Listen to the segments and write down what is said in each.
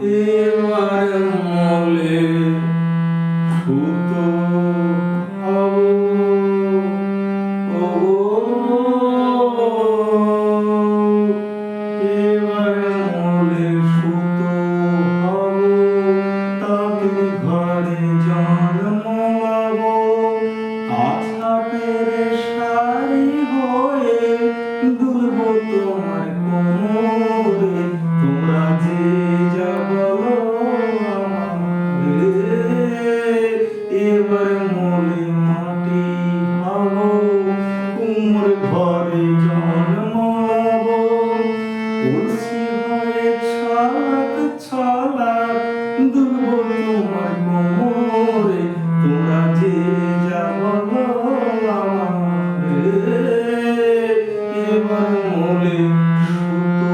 এবার মলে সুতো হব এবার মলে সুতো হব তাকে ঘরে জন্মাব আশা পেরে সারি হয়ে দুলব তোমার কোমরে তোমরা যে এবার মলে মাটি হব কুমোর ঘরে জন্মাব তুলসী হয়ে ছলাক ছলাক দুলব তোমার কোমরে তোমরা যে যা বলো এবার মলে সুতো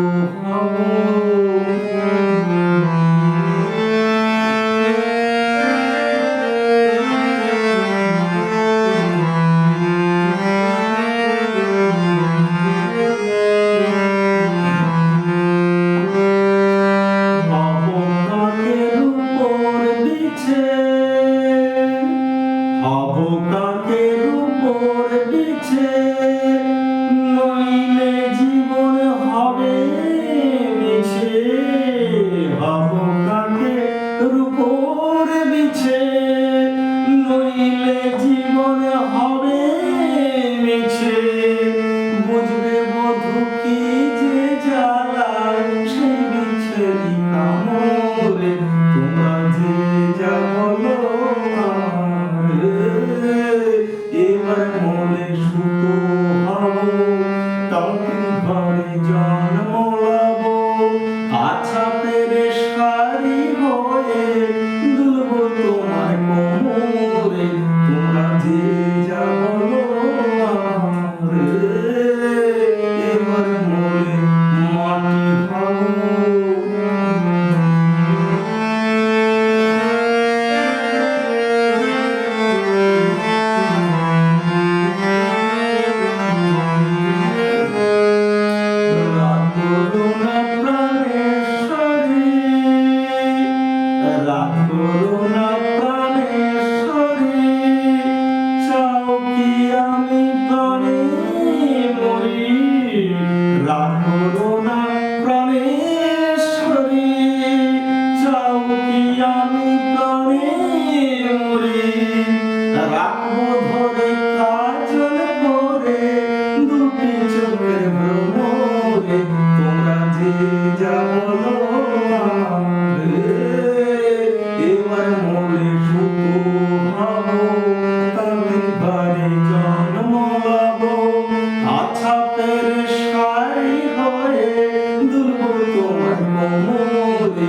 হব কাকের উপর বিছে নইলে জীবন হবে মিছে হব কাকের উপর বিছে নইলে জীবন হবে মিছে বুঝবে বধূ কি যে জ্বালা সেই বিছেরি কামড়ে তোমরা যে যা বলো এবার মলে সুতো হব তাকে ঘরে জন্মাব আশা পেরে সারি হয়ে দুলব তোমার কোমরে তোমরা যে যা বলো এবার মলে মাটি হব করুণা প্রাণেশ্বরী চাও কি আমি প্রাণে মরি রাগ করুণা প্রাণেশ্বরী চাও কি আমি প্রাণে মরি রাখবো ধরে কাজল করে দুটি চোখের ভ্রমরে তোমরা যে যা বলো এবার মলে সুতো হব তাকে ঘরে জন্মাব আশা পেরে সারি হয়ে দুলব তোমার কোমরে